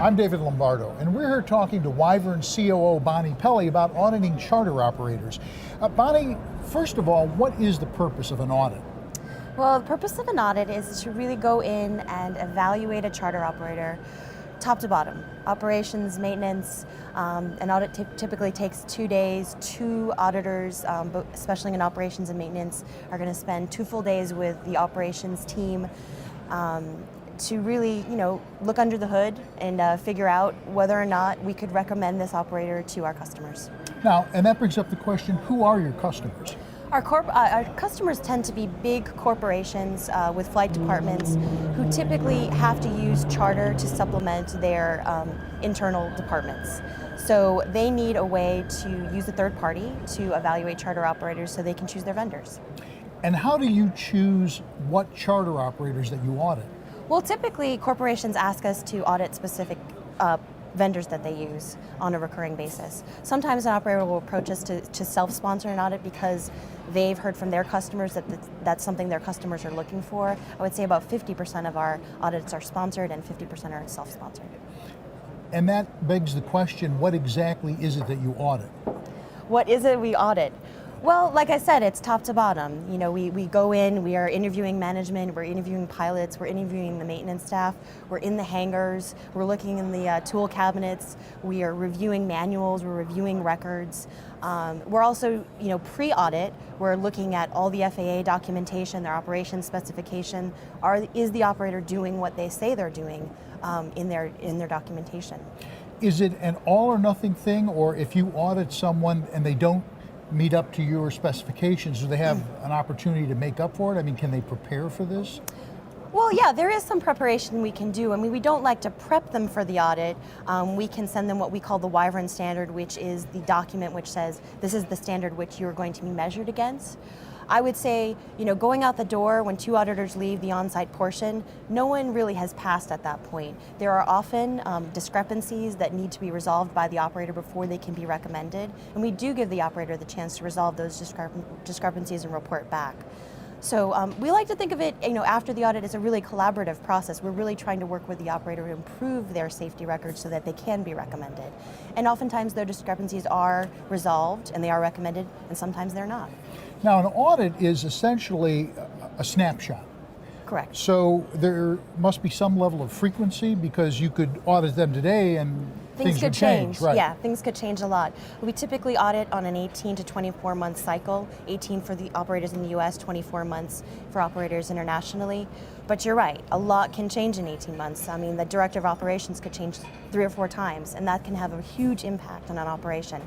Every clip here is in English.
I'm David Lombardo, and we're here talking to Wyvern COO Bonney Pelley about auditing charter operators. Bonney, first of all, what is the purpose of an audit? Well, the purpose of an audit is to really go in and evaluate a charter operator top to bottom. Operations, maintenance. An audit typically takes 2 days. Two auditors, especially in operations and maintenance, are going to spend 2 full days with the operations team to really, look under the hood and figure out whether or not we could recommend this operator to our customers. Now, and that brings up the question, who are your customers? Our customers tend to be big corporations with flight departments who typically have to use charter to supplement their internal departments. So they need a way to use a third party to evaluate charter operators so they can choose their vendors. And how do you choose what charter operators that you audit? Well, typically corporations ask us to audit specific vendors that they use on a recurring basis. Sometimes an operator will approach us to self-sponsor an audit because they've heard from their customers that that's something their customers are looking for. I would say about 50% of our audits are sponsored and 50% are self-sponsored. And that begs the question, what exactly is it that you audit? What is it we audit? Well, like I said, it's top to bottom. We go in, we are interviewing management, we're interviewing pilots, we're interviewing the maintenance staff, we're in the hangars, we're looking in the tool cabinets, we are reviewing manuals, we're reviewing records. We're also, pre-audit, we're looking at all the FAA documentation, their operations specification. Is the operator doing what they say they're doing in their documentation? Is it an all or nothing thing, or if you audit someone and they don't meet up to your specifications, do they have an opportunity to make up for it? I mean, can they prepare for this? Well, yeah, there is some preparation we can do. I mean, we don't like to prep them for the audit. We can send them what we call the Wyvern standard, which is the document which says this is the standard which you're going to be measured against. I would say, going out the door when 2 auditors leave the on-site portion, no one really has passed at that point. There are often discrepancies that need to be resolved by the operator before they can be recommended, and we do give the operator the chance to resolve those discrepancies and report back. So we like to think of it, after the audit as a really collaborative process. We're really trying to work with the operator to improve their safety records so that they can be recommended. And oftentimes their discrepancies are resolved and they are recommended, and sometimes they're not. Now, an audit is essentially a snapshot. Correct. So there must be some level of frequency, because you could audit them today and things could would change. Right. Yeah, things could change a lot. We typically audit on an 18 to 24 month cycle, 18 for the operators in the US, 24 months for operators internationally. But you're right, a lot can change in 18 months. I mean, the director of operations could change 3 or 4 times, and that can have a huge impact on an operation.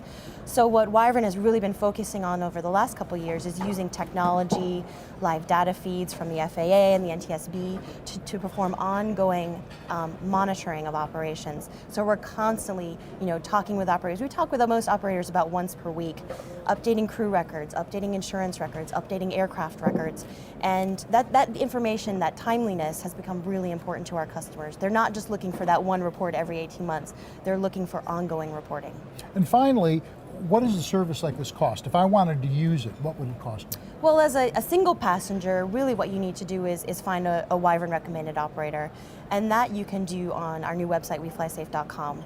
So what Wyvern has really been focusing on over the last couple of years is using technology, live data feeds from the FAA and the NTSB to perform ongoing monitoring of operations. So we're constantly, talking with operators. We talk with most operators about once per week, updating crew records, updating insurance records, updating aircraft records, and that information, that timeliness has become really important to our customers. They're not just looking for that one report every 18 months. They're looking for ongoing reporting. And finally, what does a service like this cost? If I wanted to use it, what would it cost me? Well, as a single passenger, really what you need to do is find a Wyvern recommended operator, and that you can do on our new website, weflysafe.com.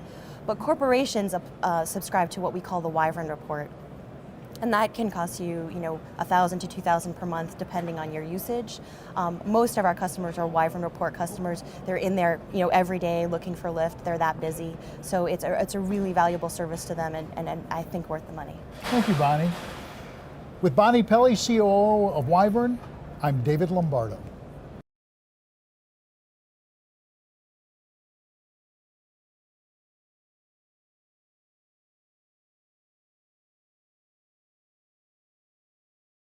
But corporations subscribe to what we call the Wyvern report. And that can cost you, $1,000 to $2,000 per month, depending on your usage. Most of our customers are Wyvern report customers. They're in there, every day looking for lift. They're that busy, so it's a really valuable service to them, and I think worth the money. Thank you, Bonney. With Bonney Pelley, COO of Wyvern, I'm David Lombardo.